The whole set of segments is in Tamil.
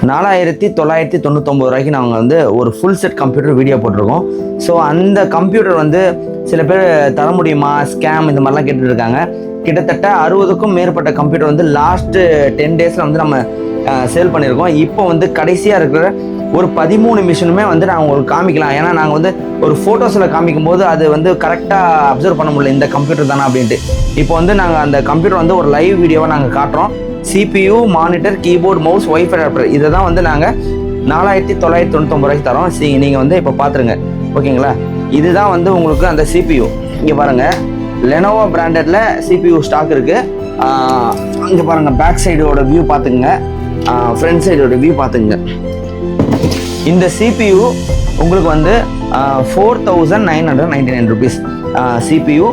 4999 ரூபாய்க்கு நாங்கள் வந்து ஒரு ஃபுல் செட் கம்ப்யூட்டர் வீடியோ போட்டிருக்கோம். ஸோ அந்த கம்ப்யூட்டர் வந்து சில பேர் தர முடியுமா, ஸ்கேம் இந்த மாதிரிலாம் கேட்டுட்டு இருக்காங்க. கிட்டத்தட்ட 60க்கும் மேற்பட்ட கம்ப்யூட்டர் வந்து லாஸ்ட்டு 10 டேஸில் வந்து நம்ம சேல் பண்ணியிருக்கோம். இப்போ வந்து கடைசியாக இருக்கிற ஒரு 13 மிஷினுமே வந்து நாங்கள் உங்களுக்கு காமிக்கலாம். ஏன்னா நாங்கள் வந்து ஒரு ஃபோட்டோஸில் காமிக்கும் போது அது வந்து கரெக்டாக அப்சர்வ் பண்ண முடியல இந்த கம்ப்யூட்டர் தானே அப்படின்ட்டு. இப்போ வந்து நாங்கள் அந்த கம்ப்யூட்டர் வந்து ஒரு லைவ் வீடியோவை நாங்கள் காட்டுறோம். CPU, monitor, keyboard, mouse, wifi adapter இதை தான் வந்து நாங்கள் 4999 ரூபாய்க்கு தரோம். நீங்கள் வந்து இப்போ பார்த்துருங்க, ஓகேங்களா? இதுதான் வந்து உங்களுக்கு அந்த CPU. இங்கே பாருங்கள், லெனோவோ பிராண்டட்ல CPU ஸ்டாக் இருக்குது. இங்கே பாருங்கள், பேக் சைடோட வியூ பார்த்துக்குங்க, ஃப்ரண்ட் சைடோட வியூ பார்த்துங்க. இந்த CPU உங்களுக்கு வந்து 4999 rupees. CPU,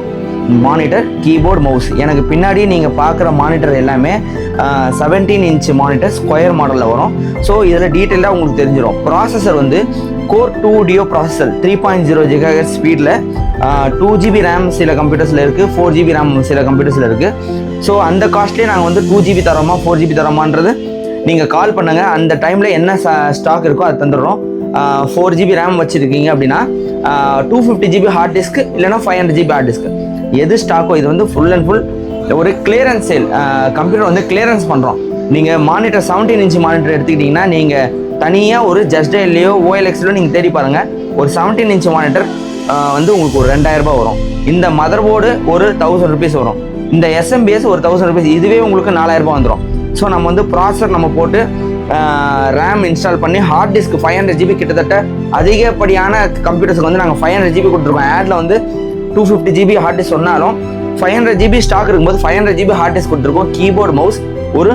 monitor, keyboard, mouse. எனக்கு பின்னாடி நீங்கள் பார்க்குற மானிட்டர் எல்லாமே 17 இன்ச் மானிட்டர் ஸ்கொயர் மாடலில் வரும். ஸோ இதில் டீட்டெயிலாக உங்களுக்கு தெரிஞ்சிடும். ப்ராசஸர் வந்து Core 2 Duo ப்ராசஸர் 3.0 GHz ஸ்பீடில் 2GB ரேம் சில கம்ப்யூட்டர்ஸில் இருக்குது, 4GB ரேம் சில கம்ப்யூட்டர்ஸில் இருக்குது. ஸோ அந்த காஸ்ட்லேயே நாங்கள் வந்து 2GB தரோமா 4GB தரோமான்றது நீங்கள் கால் பண்ணுங்கள். அந்த டைமில் என்ன ஸ்டாக் இருக்கோ அதை தந்துடுறோம். 4GB ரேம் வச்சுருக்கீங்க அப்படின்னா 250GB ஹார்ட் டிஸ்க் இல்லைனா 500GB ஹார்ட் டிஸ்க் எது ஸ்டாக்கோ. இது வந்து ஃபுல் அண்ட் ஃபுல் ஒரு கிளியரன்ஸ் சேல். கம்ப்யூட்டர் வந்து கிளியரன்ஸ் பண்ணுறோம். நீங்கள் மானிட்டர் 17 இன்ச் மானிட்டர் எடுத்துக்கிட்டிங்கன்னா நீங்கள் தனியாக ஒரு ஜஸ்டைல்லையோ OLXலையோ நீங்கள் தேடி பாருங்கள். ஒரு 17 இன்ச் மானிட்டர் வந்து உங்களுக்கு ஒரு 2000 ரூபாய் வரும். இந்த மதர் போர்டு ஒரு 1000 ருபீஸ் வரும். இந்த SMBS ஒரு 1000 ருபீஸ். இதுவே உங்களுக்கு 4000 ரூபாய் வந்துடும். ஸோ நம்ம வந்து ப்ராசஸர் நம்ம போட்டு ரேம் இன்ஸ்டால் பண்ணி ஹார்ட் டிஸ்க் 500GB கிட்டத்தட்ட அதிகப்படியான கம்ப்யூட்டர்ஸுக்கு வந்து நாங்கள் 500GB கொடுத்துருக்கோம். ஆடில் வந்து 250GB ஹார்ட் டிஸ்க் சொன்னாலும் 500GB ஸ்டாக் இருக்கும்போது 500GB ஹார்ட் டிஸ்க் கொடுத்துருக்கோம். கீபோர்டு, மவுஸ், ஒரு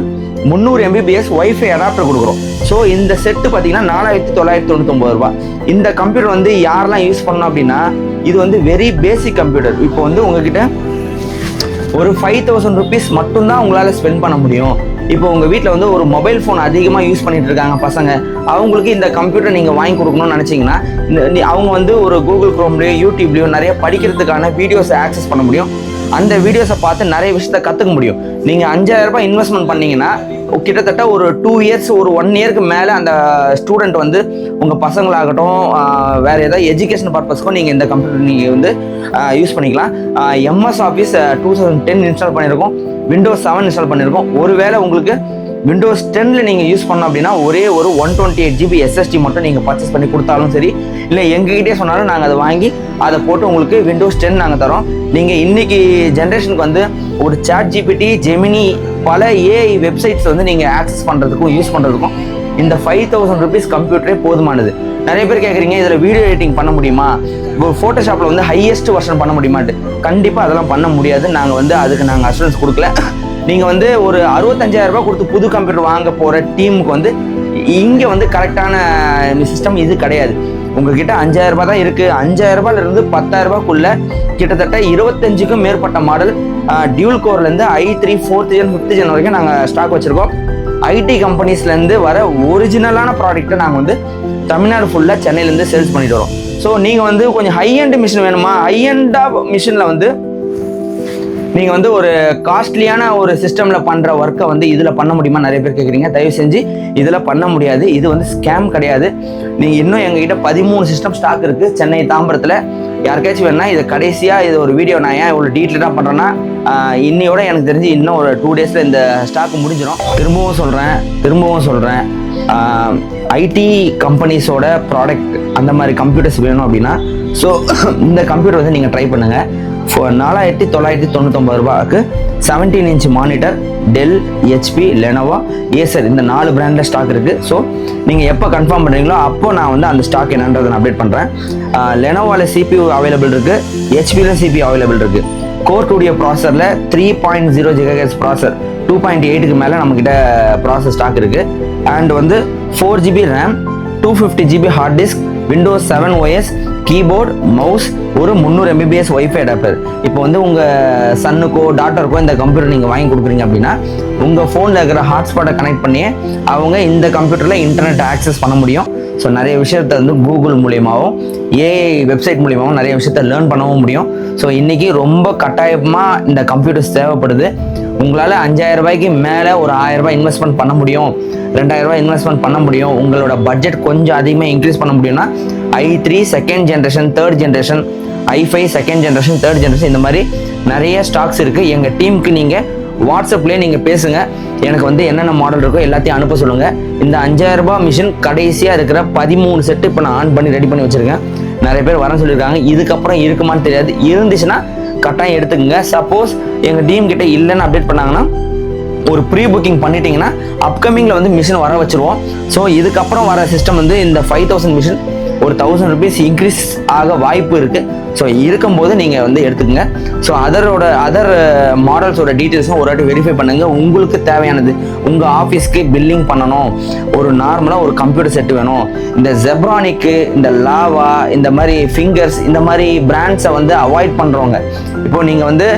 300 MBPS ஒய்ஃபை அடாப்டர் கொடுக்குறோம். ஸோ இந்த செட்டு பார்த்தீங்கன்னா 4999 ரூபாய். இந்த கம்ப்யூட்டர் வந்து யாரெல்லாம் யூஸ் பண்ணணும் அப்படின்னா, இது வந்து வெரி பேசிக் கம்ப்யூட்டர். இப்போ வந்து உங்ககிட்ட ஒரு 5000 ருபீஸ் மட்டும்தான் உங்களால் ஸ்பெண்ட் பண்ண முடியும். இப்போ உங்கள் வீட்டில் வந்து ஒரு மொபைல் ஃபோன் அதிகமாக யூஸ் பண்ணிட்டு இருக்காங்க பசங்க, அவங்களுக்கு இந்த கம்ப்யூட்டர் நீங்கள் வாங்கி கொடுக்கணும்னு நினச்சிங்கன்னா அவங்க வந்து ஒரு கூகுள் குரோம்லேயோ யூடியூப்லேயோ நிறைய படிக்கிறதுக்கான வீடியோஸை ஆக்சஸ் பண்ண முடியும். அந்த வீடியோஸை பார்த்து நிறைய விஷயத்த கற்றுக்க முடியும். நீங்கள் 5000 ரூபாய் இன்வெஸ்ட்மெண்ட் பண்ணிங்கன்னா கிட்டத்தட்ட ஒரு 2 இயர்ஸ் ஒரு 1 இயருக்கு மேலே அந்த ஸ்டூடெண்ட் வந்து உங்கள் பசங்களாகட்டும் வேறு ஏதாவது எஜுகேஷன் பர்பஸ்க்கும் நீங்கள் இந்த கம்ப்யூட்டர் நீங்கள் வந்து யூஸ் பண்ணிக்கலாம். MS Office 2010 இன்ஸ்டால் பண்ணியிருக்கோம், Windows 7 இன்ஸ்டால் பண்ணியிருக்கோம். ஒருவேளை உங்களுக்கு Windows 10ல் நீங்கள் யூஸ் பண்ணோம் அப்படின்னா ஒரே ஒரு 128GB SSD மட்டும் நீங்கள் பர்ச்சேஸ் பண்ணி கொடுத்தாலும் சரி, இல்லை எங்ககிட்டே சொன்னாலும் நாங்கள் அதை வாங்கி அதை போட்டு உங்களுக்கு Windows 10 நாங்கள் தரோம். நீங்கள் இன்றைக்கி ஜென்ரேஷனுக்கு வந்து ஒரு ChatGPT, Gemini பல AI வெப்சைட்ஸ் வந்து நீங்கள் ஆக்சஸ் பண்ணுறதுக்கும் யூஸ் பண்ணுறதுக்கும் இந்த 5000 ருபீஸ் கம்ப்யூட்டரே போதுமானது. நிறைய பேர் கேட்குறீங்க, இதில் வீடியோ எடிட்டிங் பண்ண முடியுமா, இப்போ ஃபோட்டோஷாப்பில் வந்து ஹையஸ்ட் வெர்ஷன் பண்ண முடியுமாட்டு. கண்டிப்பாக அதெல்லாம் பண்ண முடியாது. நாங்கள் வந்து அதுக்கு நாங்கள் அஷூரன்ஸ் கொடுக்கல. நீங்கள் வந்து ஒரு 65000 ரூபாய் கொடுத்து புது கம்ப்யூட்டர் வாங்க போகிற டீமுக்கு வந்து இங்கே வந்து கரெக்டான சிஸ்டம் இது கிடையாது. உங்ககிட்ட 5000 ரூபாய் தான் இருக்குது. 5000 ரூபாயிலிருந்து 10000 ரூபாய்க்குள்ள கிட்டத்தட்ட 25க்கும் மேற்பட்ட மாடல் டியூல் கோர்லேருந்து i3 4th gen 5th gen வரைக்கும் நாங்கள் ஸ்டாக் வச்சுருக்கோம். ஐடி கம்பெனிஸ்லேருந்து வர ஒரிஜினலான ப்ராடக்ட்டை நாங்கள் வந்து தமிழ்நாடு ஃபுல்லாக சென்னையிலேருந்து சேல்ஸ் பண்ணிட்டு வரோம். ஸோ நீங்கள் வந்து கொஞ்சம் ஹை-எண்ட் மிஷின் வேணுமா, ஹை-எண்டாக மிஷினில் வந்து நீங்கள் வந்து ஒரு காஸ்ட்லியான ஒரு சிஸ்டமில் பண்ணுற ஒர்க்கை வந்து இதில் பண்ண முடியுமா நிறைய பேர் கேட்குறீங்க. தயவு செஞ்சு இதில் பண்ண முடியாது. இது வந்து ஸ்கேம் கிடையாது. நீங்கள் இன்னும் எங்ககிட்ட 13 சிஸ்டம் ஸ்டாக் இருக்குது சென்னை தாம்பரத்தில். யாருக்காச்சும் வேணுன்னா இது கடைசியாக இது ஒரு வீடியோ நான் ஏன் இவ்வளோ டீட்டெயிலாக பண்ணுறேன்னா, இன்னையோட எனக்கு தெரிஞ்சு இன்னும் ஒரு 2 டேஸில் இந்த ஸ்டாக் முடிஞ்சிடும். திரும்பவும் சொல்கிறேன் ஐடி கம்பெனிஸோட ப்ராடக்ட் அந்த மாதிரி கம்ப்யூட்டர்ஸ் வேணும் அப்படின்னா ஸோ இந்த கம்ப்யூட்டர் வந்து நீங்கள் ட்ரை பண்ணுங்கள். 4999 ரூபாய்க்கு 17 inch monitor, Dell, HP, Lenovo, Acer இந்த 4 பிராண்டில் ஸ்டாக் இருக்குது. ஸோ நீங்கள் எப்போ கன்ஃபார்ம் பண்ணுறீங்களோ அப்போ நான் வந்து அந்த ஸ்டாக் என்னன்றதை நான் அப்டேட் பண்ணுறேன். லெனோவோவில் CPU அவைலபிள் இருக்குது, HPயில் CPU அவைலபிள் இருக்குது. Core 2 Duo ப்ராசஸரில் 3.0 GHz ப்ராசஸர் 2.8க்கு மேலே நம்மக்கிட்ட ப்ராசஸ் ஸ்டாக் இருக்குது. அண்ட் வந்து 4GB RAM, 250GB hard disk, Windows 7 OS, keyboard, mouse, ஒரு 300 MBPS ஒய்ஃபை அடாப்டர். இப்போ வந்து உங்கள் சன்னுக்கோ டாட்டருக்கோ இந்த கம்ப்யூட்டர் நீங்கள் வாங்கி கொடுக்குறீங்க அப்படின்னா உங்கள் ஃபோனில் இருக்கிற ஹாட்ஸ்பாட்டை கனெக்ட் பண்ணி அவங்க இந்த கம்ப்யூட்டரில் இன்டர்நெட் ஆக்சஸ் பண்ண முடியும். ஸோ நிறைய விஷயத்த வந்து கூகுள் மூலியமாகவும் ஏஐ வெப்சைட் மூலியமாகவும் நிறைய விஷயத்த லேர்ன் பண்ணவும் முடியும். ஸோ இன்றைக்கி ரொம்ப கட்டாயமாக இந்த கம்ப்யூட்டர்ஸ் தேவைப்படுது. உங்களால் 5000 ரூபாய்க்கு மேலே ஒரு 1000 ரூபாய் இன்வெஸ்ட்மெண்ட் பண்ண முடியும், 2000 ரூபாய் இன்வெஸ்ட்மெண்ட் பண்ண முடியும், உங்களோட பட்ஜெட் கொஞ்சம் அதிகமாக இன்க்ரீஸ் பண்ண முடியும்னா i3 second generation, third generation, i5 second generation, third generation, இந்த மாதிரி நிறைய ஸ்டாக்ஸ் இருக்குது. எங்கள் டீமுக்கு நீங்கள் வாட்ஸ்அப்லேயே நீங்கள் பேசுங்க, எனக்கு வந்து என்னென்ன மாடல் இருக்கோ எல்லாத்தையும் அனுப்ப சொல்லுங்கள். இந்த 5000 ரூபாய் மிஷின் கடைசியாக இருக்கிற 13 செட்டு இப்போ நான் ஆன் பண்ணி ரெடி பண்ணி வச்சுருக்கேன். நிறைய பேர் வரேன்னு சொல்லியிருக்காங்க. இதுக்கப்புறம் இருக்குமான்னு தெரியாது, இருந்துச்சுன்னா கட்டாயம் எடுத்துக்கோங்க. சப்போஸ் எங்கள் டீம் கிட்ட இல்லைன்னு அப்டேட் பண்ணாங்கன்னா ஒரு ப்ரீ புக்கிங் பண்ணிட்டீங்கன்னா அப்கமிங்கில் வந்து மிஷின் வர வச்சுருவோம். ஸோ இதுக்கப்புறம் வர சிஸ்டம் வந்து இந்த 5000 மிஷின் ஒரு 1000 rupees இன்க்ரீஸ் ஆக வாய்ப்பு இருக்குது. ஸோ இருக்கும்போது நீங்கள் வந்து எடுத்துக்கங்க. ஸோ அதர் மாடல்ஸோட டீட்டெயில்ஸும் ஒரு வாட்டி வெரிஃபை பண்ணுங்கள். உங்களுக்கு தேவையானது உங்கள் ஆஃபீஸ்க்கு பில்லிங் பண்ணணும், ஒரு நார்மலாக ஒரு கம்ப்யூட்டர் செட் வேணும், இந்த ஜெப்ரானிக்கு, இந்த லாவா, இந்த மாதிரி ஃபிங்கர்ஸ், இந்த மாதிரி பிராண்ட்ஸை வந்து அவாய்ட் பண்ணுறவங்க, இப்போ நீங்கள் வந்து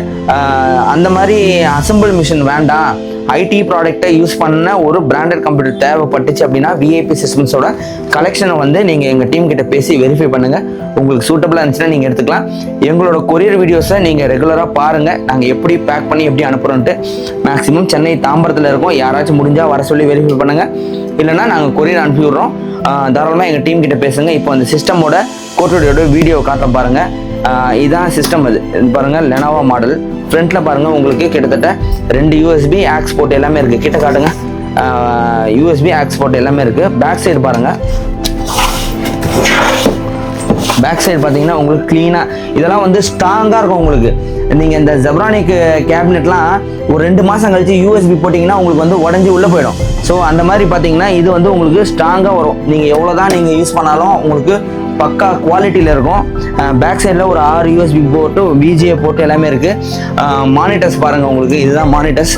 அந்த மாதிரி அசம்பிள் மிஷின் வேண்டாம், ஐடி ப்ராடக்டை யூஸ் பண்ண ஒரு பிராண்டட் கம்ப்யூட்டர் தேவைப்பட்டுச்சு அப்படின்னா விஐபி சிஸ்டம்ஸோட கலெக்ஷனை வந்து நீங்கள் எங்கள் டீம் கிட்ட பேசி வெரிஃபை பண்ணுங்கள். உங்களுக்கு சூட்டபிளாக இருந்துச்சுன்னா நீங்கள் எடுத்துக்கலாம். எங்களோட கொரியர் வீடியோஸை நீங்கள் ரெகுலராக பாருங்கள், நாங்கள் எப்படி பேக் பண்ணி எப்படி அனுப்புகிறோன்ட்டு. மேக்ஸிமம் சென்னை தாம்பரத்தில் இருக்கோம், யாராச்சும் முடிஞ்சால் வர சொல்லி வெரிஃபை பண்ணுங்கள், இல்லைனா நாங்கள் கொரியர் அனுப்பி விட்றோம். தாராளமாக எங்கள் டீம் கிட்ட பேசுங்க. இப்போ அந்த சிஸ்டமோட கோட்டோட வீடியோ காட்ட பாருங்கள். இதுதான் சிஸ்டம். அது பாருங்கள், லெனோவோ மாடல். ஃப்ரண்ட்டில் பாருங்கள், உங்களுக்கு கிட்டத்தட்ட 2 USB ஆக்ஸ் போர்ட் எல்லாமே இருக்குது. கிட்ட காட்டுங்க, USB ஆக்ஸ் போர்ட் எல்லாமே இருக்குது. பேக் சைடு பாருங்கள், பேக் சைடு பார்த்தீங்கன்னா உங்களுக்கு க்ளீனாக, இதெல்லாம் வந்து ஸ்ட்ராங்காக இருக்கும். உங்களுக்கு நீங்கள் இந்த ஜெப்ரானிக் கேபினெட்லாம் ஒரு 2 மாதம் கழிச்சு USB போட்டிங்கன்னா உங்களுக்கு வந்து உடஞ்சி உள்ளே போயிடும். ஸோ அந்த மாதிரி பார்த்தீங்கன்னா இது வந்து உங்களுக்கு ஸ்ட்ராங்காக வரும். நீங்கள் எவ்வளோ தான் நீங்கள் யூஸ் பண்ணாலும் உங்களுக்கு பக்கா குவாலிட்டியில் இருக்கும். பேக் சைடில் ஒரு 6 USB போட்டு VGA போட்டு எல்லாமே இருக்குது. மானிட்டர்ஸ் பாருங்கள், உங்களுக்கு இதுதான் மானிட்டர்ஸ்.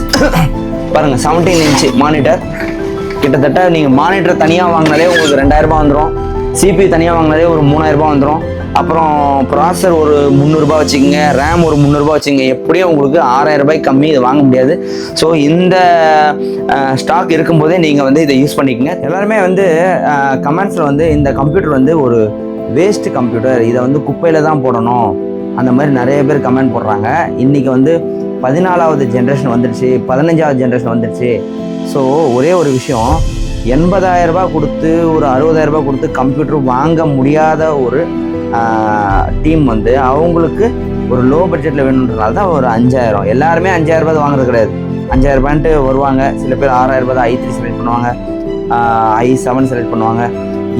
பாருங்கள், 17 இன்ச்சு மானிட்டர். கிட்டத்தட்ட நீங்கள் மானிட்டர் தனியாக வாங்கினாலே உங்களுக்கு 2000 ரூபாய் வந்துடும், CPU தனியாக வாங்கினாலே ஒரு 3000 ரூபாய் வந்துடும். அப்புறம் ப்ராசஸர் ஒரு 300 ரூபாய் வச்சுக்கோங்க, ரேம் ஒரு 300 ரூபாய் வச்சுக்கோங்க. எப்படியும் உங்களுக்கு 6000 ரூபாய்க்கு கம்மி இதை வாங்க முடியாது. ஸோ இந்த ஸ்டாக் இருக்கும்போதே நீங்கள் வந்து இதை யூஸ் பண்ணிக்கோங்க. எல்லாருமே வந்து கமெண்ட்ஸில் வந்து இந்த கம்ப்யூட்டர் வந்து ஒரு வேஸ்ட் கம்ப்யூட்டர், இதை வந்து குப்பையில் தான் போடணும், அந்த மாதிரி நிறைய பேர் கமெண்ட் போடுறாங்க. இன்றைக்கி வந்து 14வது ஜென்ரேஷன் வந்துடுச்சு, 15வது ஜென்ரேஷன் வந்துடுச்சு. ஸோ ஒரே ஒரு விஷயம், 80,000 ரூபாய் கொடுத்து ஒரு 60,000 ரூபாய் கொடுத்து கம்ப்யூட்டர் வாங்க முடியாத ஒரு டீம் வந்து அவங்களுக்கு ஒரு லோ பட்ஜெட்டில் வேணுன்றதுனால தான் ஒரு 5000. எல்லாருமே 5000 ரூபாய் வாங்குறது கிடையாது. 5000 ரூபான்ட்டு வருவாங்க. சில பேர் 6000 ரூபாய் i3 செலக்ட் பண்ணுவாங்க, i7 செலக்ட் பண்ணுவாங்க,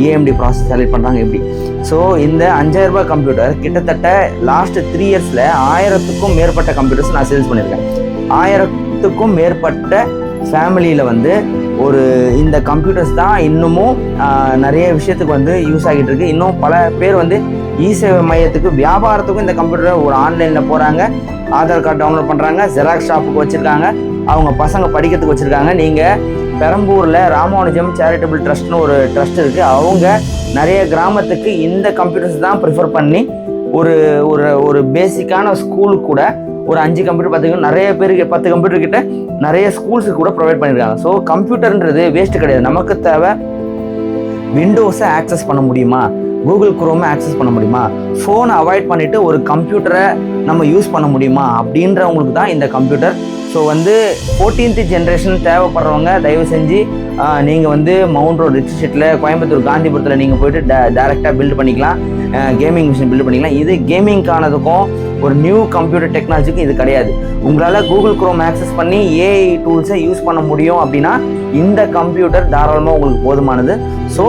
AMD ப்ராசஸ் செலக்ட் பண்ணுறாங்க. எப்படி? ஸோ இந்த 5000 ரூபாய் கம்ப்யூட்டர் கிட்டத்தட்ட லாஸ்ட் 3 இயர்ஸில் 1000க்கும் மேற்பட்ட கம்ப்யூட்டர்ஸ் நான் சேல்ஸ் பண்ணியிருக்கேன். 1000க்கும் மேற்பட்ட ஃபேமிலியில் வந்து ஒரு இந்த கம்ப்யூட்டர்ஸ் தான் இன்னமும் நிறைய விஷயத்துக்கு வந்து யூஸ் ஆகிட்டு இருக்கு. இன்னும் பல பேர் வந்து இ-சேவை மையத்துக்கு, வியாபாரத்துக்கும் இந்த கம்ப்யூட்டரை ஒரு ஆன்லைனில் போகிறாங்க, ஆதார் கார்டு டவுன்லோட் பண்ணுறாங்க, ஜெராக்ஸ் ஷாப்புக்கு வச்சுருக்காங்க, அவங்க பசங்க படிக்கிறதுக்கு வச்சுருக்காங்க. நீங்கள் பெரம்பூரில் ராமானுஜம் சேரிட்டபிள் ட்ரஸ்ட்னு ஒரு ட்ரஸ்ட் இருக்குது. அவங்க நிறைய கிராமத்துக்கு இந்த கம்ப்யூட்டர்ஸ் தான் ப்ரிஃபர் பண்ணி ஒரு ஒரு ஒரு பேசிக்கான ஸ்கூலுக்கு கூட ஒரு 5 கம்ப்யூட்டர் பார்த்திங்கன்னா நிறைய பேருக்கு 10 கம்ப்யூட்டர் கிட்ட நிறைய ஸ்கூல்ஸுக்கு கூட ப்ரொவைட் பண்ணியிருக்காங்க. ஸோ கம்ப்யூட்டர்ன்றது வேஸ்ட்டு கிடையாது. நமக்கு தேவை விண்டோஸை ஆக்சஸ் பண்ண முடியுமா, கூகுள் குரோமை ஆக்சஸ் பண்ண முடியுமா, ஃபோனை அவாய்ட் பண்ணிவிட்டு ஒரு கம்ப்யூட்டரை நம்ம யூஸ் பண்ண முடியுமா அப்படின்றவங்களுக்கு தான் இந்த கம்ப்யூட்டர். ஸோ வந்து 14th ஜென்ரேஷன் தேவைப்படுறவங்க தயவு செஞ்சு நீங்கள் வந்து மவுண்ட் ரோடு ரிச் ஸ்ட்ரீட்டில் கோயம்புத்தூர் காந்திபுரத்தில் நீங்கள் போய்ட்டு டேரெக்டாக பில்டு பண்ணிக்கலாம், கேமிங் மிஷின் பில்டு பண்ணிக்கலாம். இது கேமிங்கானதுக்கும் ஒரு நியூ கம்ப்யூட்டர் டெக்னாலஜிக்கும் இது கிடையாது. உங்களால் கூகுள் குரோம் ஆக்சஸ் பண்ணி ஏஐ டூல்ஸை யூஸ் பண்ண முடியும் அப்படின்னா இந்த கம்ப்யூட்டர் தாராளமாக உங்களுக்கு போதுமானது. ஸோ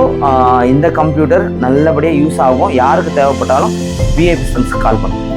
இந்த கம்ப்யூட்டர் நல்லபடியாக யூஸ் ஆகும். யாருக்கு தேவைப்பட்டாலும் விஐபி சிஸ்டம்ஸ்க்கு கால் பண்ணுங்கள்.